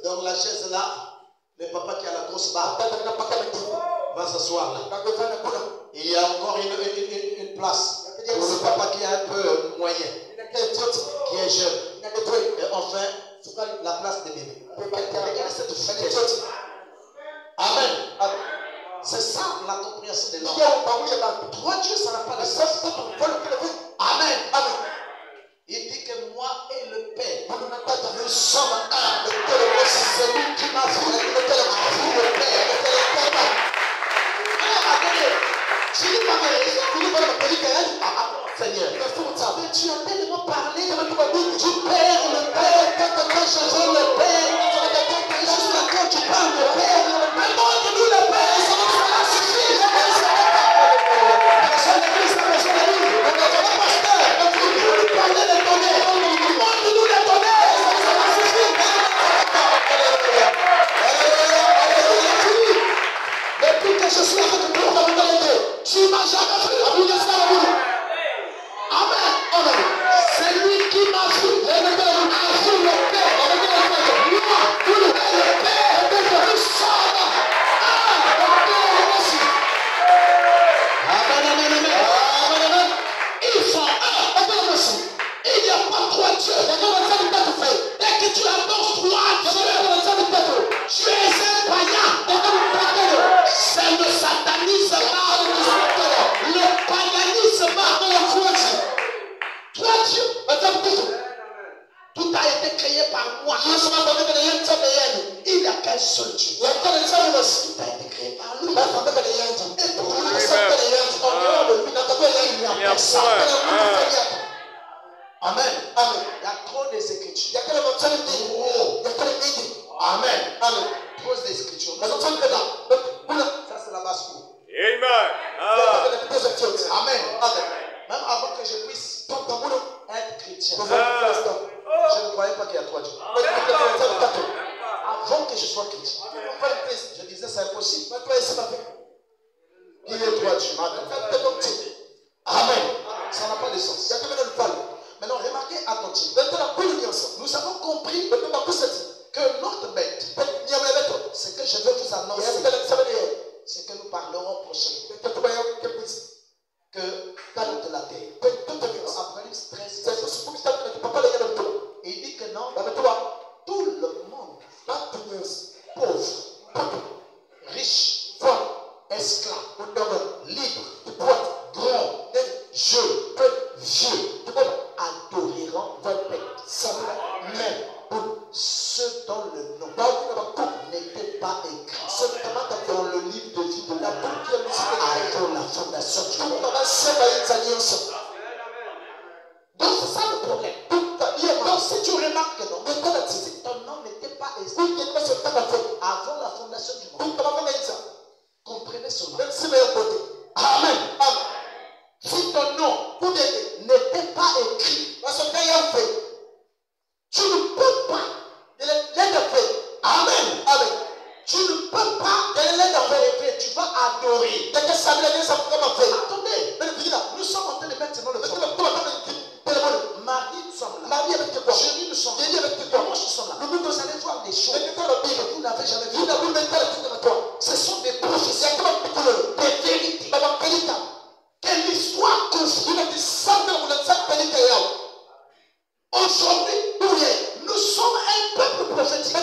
Donc la chaise là, le papa qui a la grosse barbe va s'asseoir là. Il y a encore une place pour le papa qui est un peu moyen, qui est jeune. Et enfin, la place des bébés. Regardez cette fenêtre. Amen. C'est ça la compréhension de l'homme. Toi, Dieu, ça n'a pas de sens. Amen. Amen. Il dit que moi et le Père, nous sommes un. C'est lui qui m'a vu, le Père. Attendez, tu dis pas Seigneur, tu as tellement parlé du Père, le Père, quand je veux le Père, juste quand tu parles de Père, demande-nous le Père, ça suffit. Personne n'a vu, ça personne n'a vu. Le pasteur, vous nous parlez de tonnerre, demande-nous le tonnerre, ça suffit. Depuis que je suis avec toi, tu ne m'as jamais vu. Amen. Amen. C'est lui qui m'a vu. Le Père. Moi, le Père, nous sommes Amen. Amen. Ils sont un. Il n'y a pas trois dieux. Dès que tu annonces trois dieux, tu es un païen. C'est le satanisme. Le paganisme. Toi, Dieu, tout a été créé par moi. Il n'y a qu'un seul Dieu. Tout a été créé par lui. Et pour lui, il n'y a personne. Amen. Amen. Il y a trop d'écritures. Amen. Amen. Trop d'écritures. Ça, c'est la basse-cour. Amen. Amen. Même avant que je puisse être chrétien, je ne croyais pas qu'il y a trois dieux. Avant que je sois chrétien, je disais c'est impossible. Il y a trois dieux. Amen. Ça n'a pas de sens. Maintenant, remarquez attentivement. Nous avons compris que notre bête, ce que je veux vous annoncer, c'est que nous parlerons prochainement. Que dans la terre, Apocalypse 13, il dit que non, tout le monde, pauvre, riche, esclave, libre, grand, jeune, vieux, adoreront votre bête. Mais pour ceux dont le nom n'était pas écrit dans le livre de vie de la avant la fondation du monde. Donc c'est ça le problème. Donc si tu remarques que non, ton nom n'était pas écrit avant la fondation du monde. Comprenez cela. Amen. Si ton nom n'était pas écrit, tu ne peux pas Amen. Amen. Tu ne peux pas tu vas adorer. Attendez, nous sommes en train de maintenant le Marie, nous sommes là. Jésus, nous sommes là. Moi, je suis là. Vous allez voir des choses que vous n'avez jamais vues. Ce sont des prophéties, des vérités. Que l'histoire construit. Aujourd'hui, nous sommes un peuple prophétique.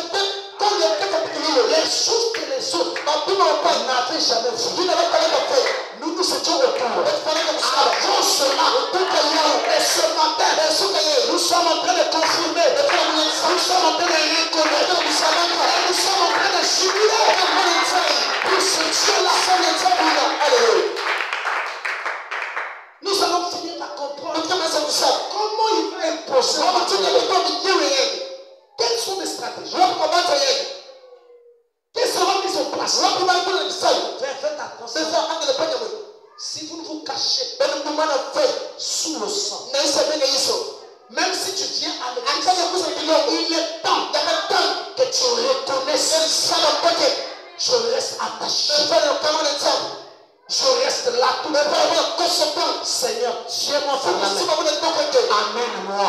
Les choses que les autres n'avaient jamais vues. Nous nous étions autour. Avant cela, et ce matin, nous sommes en train de confirmer. Nous sommes en train de reconnaître. Nous sommes en train de jubiler. Pour ce Dieu-là. Nous allons finir par comprendre comment il va imposer. Quelles sont les stratégies? Quelles seront mises en place? Faites attention. Si vous ne vous cachez sous le sang, même si tu viens à l'église, il est temps que tu reconnaisses. Je reste attaché. Je reste là tout le temps. Seigneur, tiens-moi par la main. Amène-moi.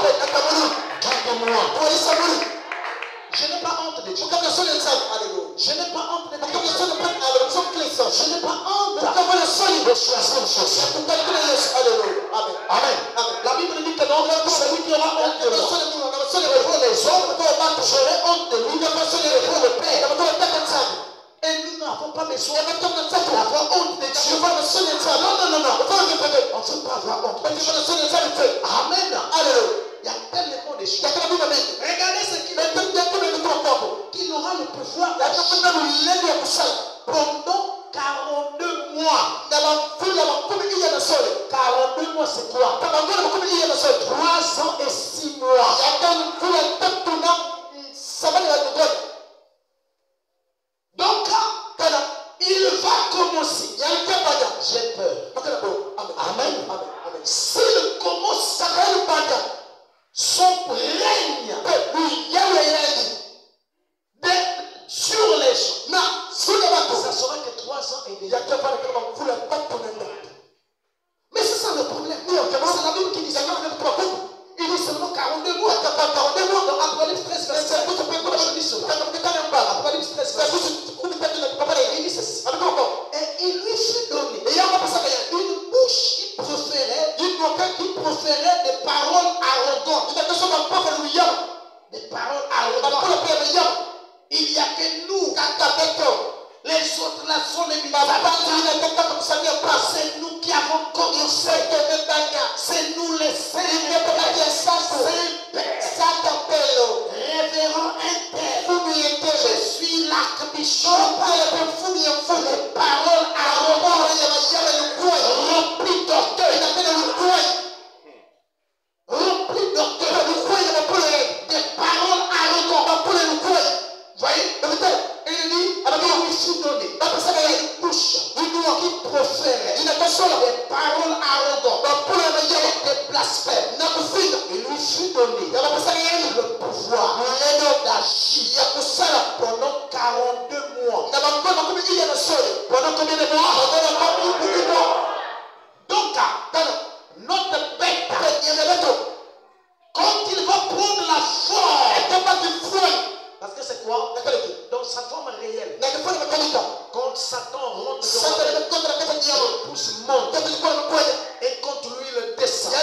de moi. Je n'ai pas honte de Dieu. Je n'ai pas honte. Je n'ai pas honte de choisir une chose. Amen. La Bible dit que non, celui qui aura honte de moi, devant les hommes, j'aurai honte de lui, devant le Père. Et nous n'avons pas besoin d'avoir honte de Dieu. Non. On ne veut pas avoir honte. Amen. Il y a tellement de choses. Regardez ce qu'il dit. Qu'il aura le pouvoir pendant 42 mois. 42 mois, c'est quoi? 3 ans et 6 mois. Donc, il va commencer. J'ai peur. Amen. S'il commence son règne sur les gens, ça sera que 3 ans et demi. Mais c'est ça le problème. C'est la Bible qui dit ça. Il dit seulement 42 mois. Dans Apocalypse 13, verset 7. Je dis cela. Apocalypse 13, verset 7. Il dit ceci. Et il lui fut donné une bouche qui proférait des paroles arrogantes. Des paroles arrogantes. Il n'y a que nous. Les autres là sont les c'est nous qui avons commencé. C'est nous les saints. Révérend inter. Je suis l'archbishop. Les paroles arrogantes. Remplis d'orgueil. Des paroles arrogantes. Voyez? Il dit, il lui fut donné une bouche qui profère des paroles arrogantes, des blasphèmes. Il lui fut donné le pouvoir d'agir pendant 42 mois. Pendant combien de mois? Donc, notre bête, quand il va prendre la forme, parce que c'est quoi? Dans sa forme réelle. Quand Satan rentre dans le pouce monte. Et quand lui le descend,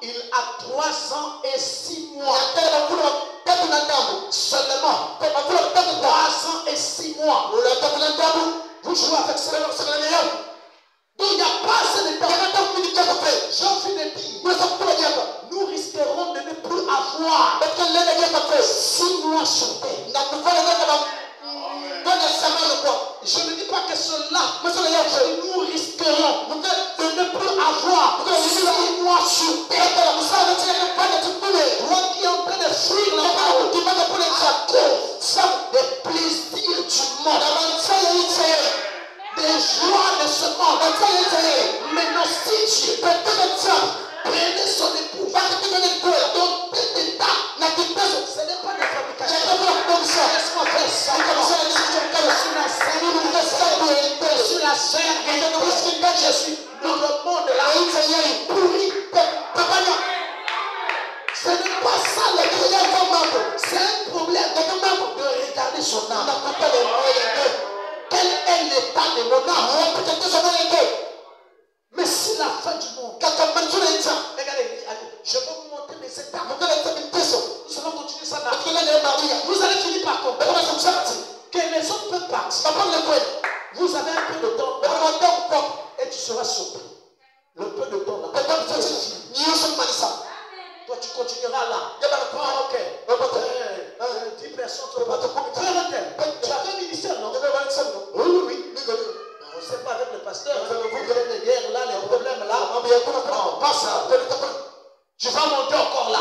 il a 3 ans et 6 mois. Seulement 3 ans et 6 mois. Vous jouez avec ça. Donc il n'y a pas assez de temps. Jean finit de dire, nous risquerons de ne plus avoir 6 mois sur terre. Je ne dis pas que cela, nous risquerons de ne plus avoir 6 mois sur terre. Toi qui es en train de fuir la mort, des plaisirs du monde, des joies de ce monde. Maintenant, si Dieu prenait son époux, donc cet état, ce n'est pas de fabrication. Laisse-moi faire ça. Je suis la chair et je suis dans le monde là. Pourri. Ce n'est pas ça le problème. C'est un problème de regarder son âme. Quel est l'état de mon âme? Mais si la fin du monde, regardez, je vais vous montrer mes états. Nous allons continuer ça. Vous allez finir par comprendre que les autres peuvent partir. Vous avez un peu de temps et tu seras sauvé. Le peu de temps là. Toi tu continueras là. Ok. 10 personnes. Tu as un ministère, non? Oui. On ne sait pas avec le pasteur. Les guerres là, les problèmes là. Non, pas ça. Tu vas monter encore là.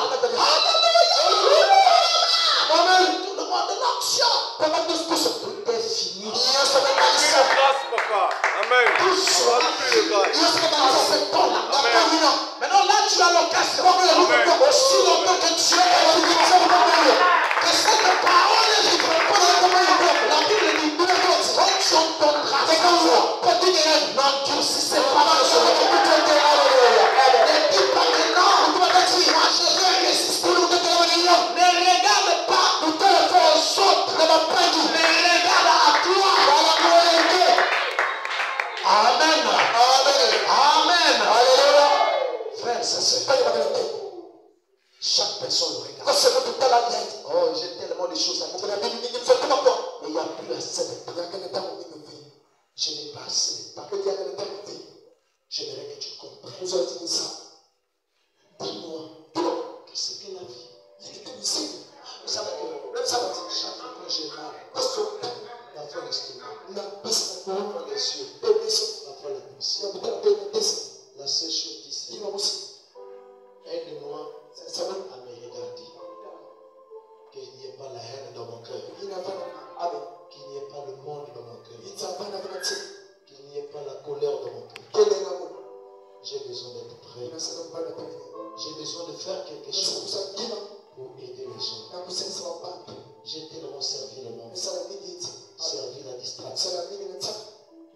Amen. Tout le monde de l'action. Tout est fini. Amen. Tout sera fini. Maintenant là tu as l'occasion. Aussi longtemps que tu es. Que cette parole est libre. La Bible dit quand tu entendras sa voix, n'endurcissez pas le cœur. Ne dis pas que non, moi je vais résister. Dis-moi, qu'est-ce que la vie? Vous savez que même ça, chaque fois que j'ai mal, la foi l'estomac, la foi les yeux, la foi la bouche. La seule chose d'ici, aide-moi à me regarder. Qu'il n'y ait pas la haine dans mon cœur. Qu'il n'y ait pas le monde dans mon cœur. Qu'il n'y ait pas la colère dans mon cœur. J'ai besoin d'être prêt. J'ai besoin de faire quelque chose pour aider les gens. J'ai tellement servi le monde. Servi la distraction.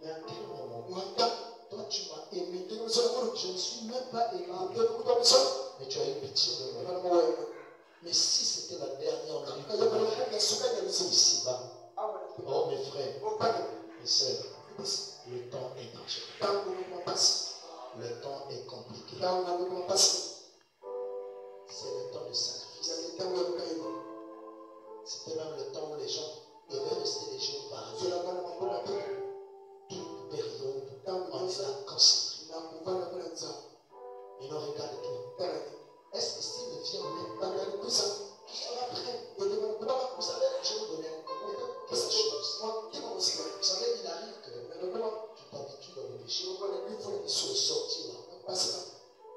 Mais à quel moment, toi tu m'as aimé. Je ne suis même pas aimé. Mais tu as eu pitié de moi. Mais si c'était la dernière minute ici-bas, oh mes frères, mes sœurs, le temps est dangereux. Le temps est compliqué. C'est le temps de sacrifice. C'était même le temps où les gens devaient rester les jours par toute période, on est concentré. Mais non, regarde-toi. Est-ce que s'il vient même, tu seras prêt? Vous savez, je vais vous donner quelque chose. Vous savez, il arrive que tu t'habitues dans le péché. Il faut sortir là.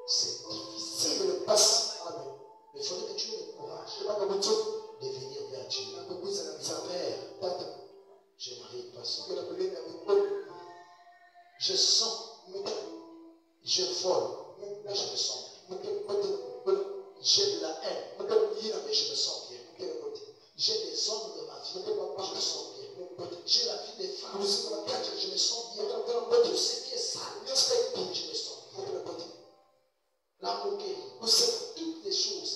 C'est difficile. Mais il faudrait que tu aies le courage de venir vers Dieu. Père, je n'arrive pas sans toi. Je sens, je vole, mais je me sens bien. J'ai de la haine, mais je me sens bien. J'ai des hommes de ma vie, je me sens bien. J'ai la vie des femmes, je me sens bien. Tout ce qui est sale, je me sens bien. La moquerie, toutes les choses.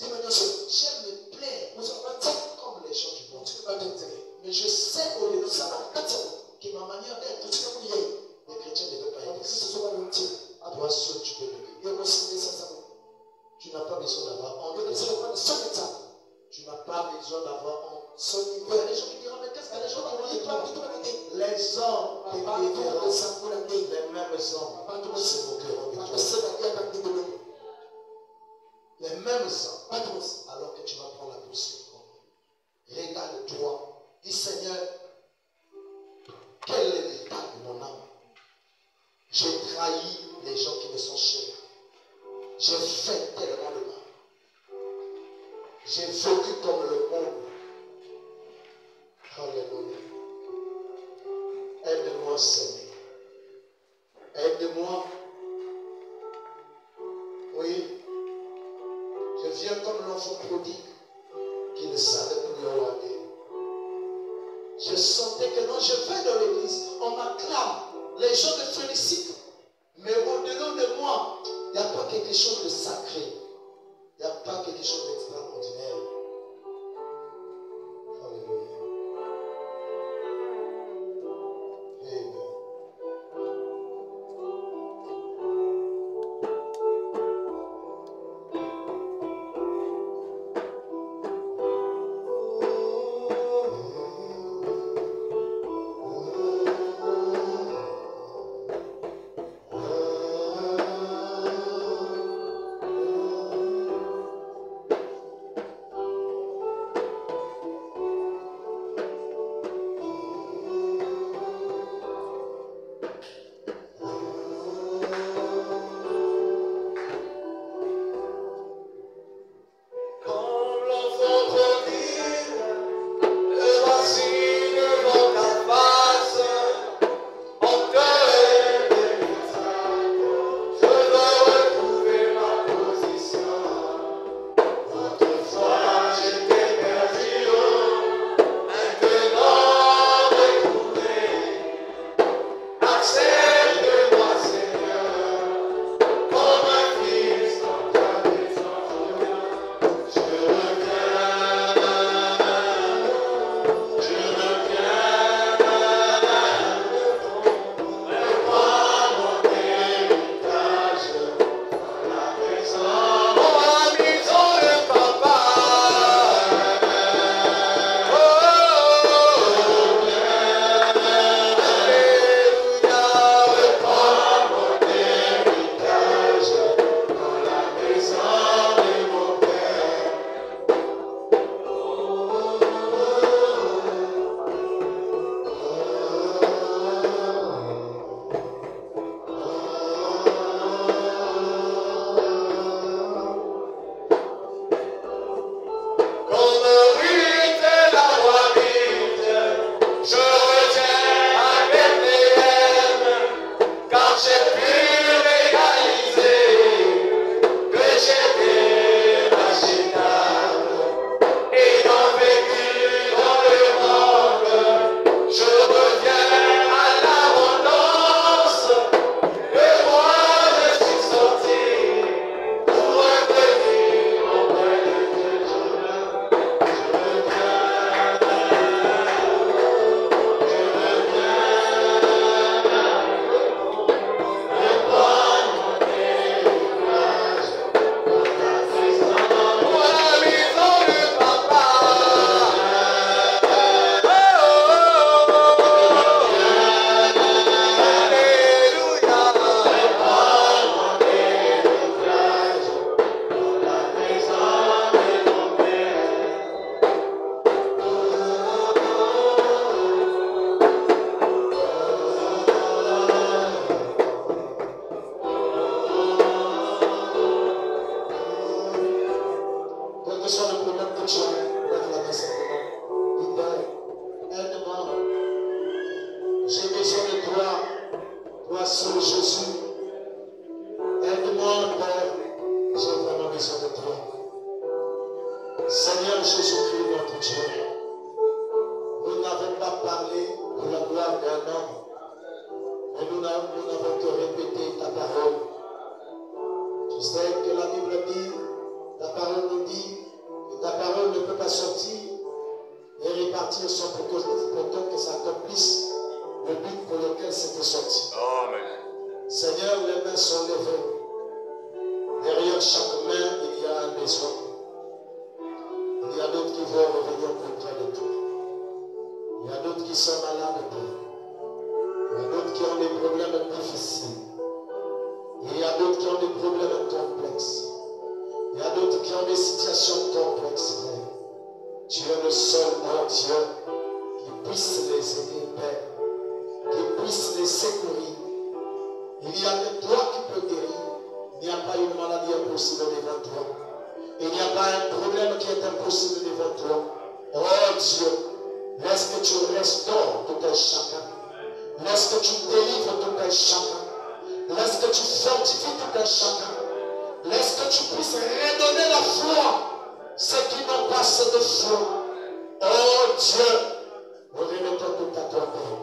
J'aime me plaire comme les gens du monde. Mais je sais au-delà de ça que ma manière d'être, les chrétiens ne veulent pas être ici. Toi seul, tu peux le vivre. Tu n'as pas besoin d'avoir honte. Tu n'as pas besoin d'avoir honte. Il y a des gens qui diront, mais qu'est-ce que les gens vont dire? Les hommes te verront. Les mêmes hommes se moqueront de toi. Les mêmes hommes. Alors que tu vas prendre la position. Regarde-toi. Dis Seigneur, quel est l'état de mon âme? J'ai trahi les gens qui me sont chers. J'ai fait tellement de mal. J'ai vécu comme le monde. Alléluia. Aide-moi, Seigneur. Aide-moi. Oui. Je viens comme l'enfant prodigue qui ne savait plus où aller. Je sentais que non, je vais dans l'église, on m'acclame, les gens me félicitent. Mais au-delà de moi, il n'y a pas quelque chose de sacré. Il n'y a pas quelque chose d'extraordinaire. Alléluia. Amen. sais que la Bible dit, la parole nous dit, que ta parole ne peut pas sortir et repartir sans pourtant que ça accomplisse le but pour lequel c'était sorti. Amen. Seigneur, les mains sont levées. Derrière chaque main, il y a un besoin. Il y a d'autres qui vont revenir plus près de toi. Il y a d'autres qui sont malades. Il y a d'autres qui ont des problèmes difficiles. Il y a d'autres qui ont des problèmes complexes. Il y a d'autres qui ont des situations complexes, Père. Tu es le seul, mon Dieu, qui puisse les aider, Père. Qui puisse les secourir. Il y a que toi qui peux guérir. Il n'y a pas une maladie impossible devant toi. Il n'y a pas un problème qui est impossible devant toi. Oh Dieu, laisse que tu restaures tout un chacun. Laisse que tu délivres tout un chacun. Laisse que tu fortifies tout un chacun. Laisse que tu puisses redonner la foi, ceux qui n'ont pas cette foi. Oh Dieu, nous remettons tout à toi, Père.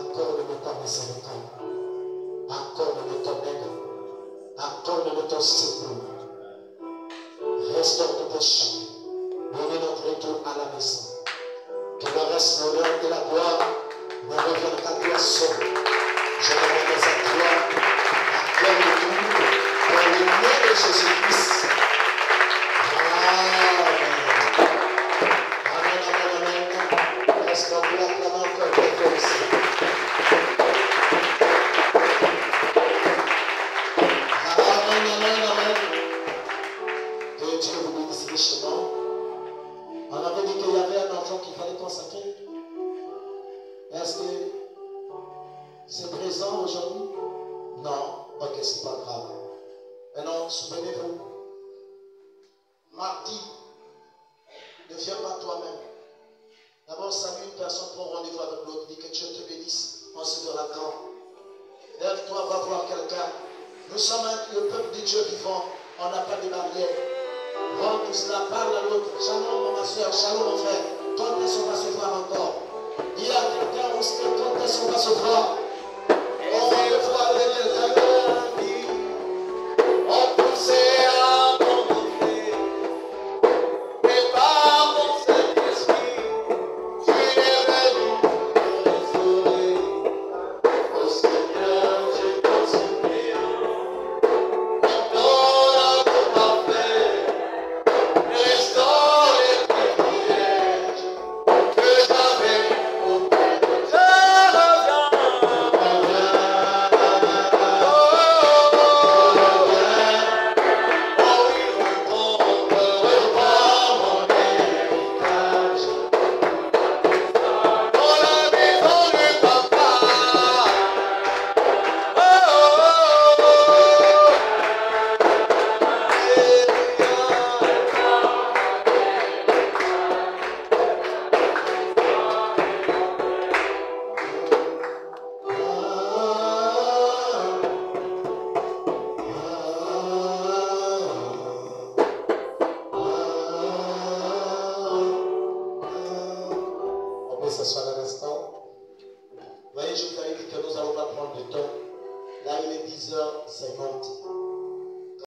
Accorde-nous ta miséricorde. Accorde-nous ton aide. Accorde-nous ton secours. Restaure tout un chacun. Donnez notre retour à la maison. Que le reste, l'honneur et la gloire ne reviennent qu'à toi seul. Je me remets à toi. Accorde-nous dans le nom de Jésus-Christ. Amen. Amen, amen, amen. Est-ce qu'on peut acclamer encore très fort ici? Amen, amen, amen. Que Dieu vous bénisse richement. On avait dit qu'il y avait un enfant qu'il fallait consacrer. Est-ce que c'est présent aujourd'hui? Non. Ok, c'est pas grave. Maintenant, souvenez-vous. Mardi, ne viens pas toi-même. D'abord, salue une personne, prends rendez-vous avec l'autre. Dis que Dieu te bénisse. On se verra quand. Lève-toi, va voir quelqu'un. Nous sommes le peuple de Dieu vivant. On n'a pas de barrière. Rends tout cela, parle à l'autre. Shalom, ma soeur, shalom, mon frère. Quand est-ce qu'on va se voir encore? Il y a quelqu'un où c'est quand est-ce qu'on va se voir? On va le voir avec quelqu'un. On poussait à mon côté. Et par mon Saint-Esprit, tu es venu me restaurer. Au Seigneur, je t'en supplie. Dans l'amour parfait. Restaure les privilèges que j'avais auprès de toi. Oh oui, reprends mon héritage. Dans la maison du papa. On peut s'asseoir un instant. Voyez, je vous avais dit que nous allons pas prendre de temps. Là, il est 10h50.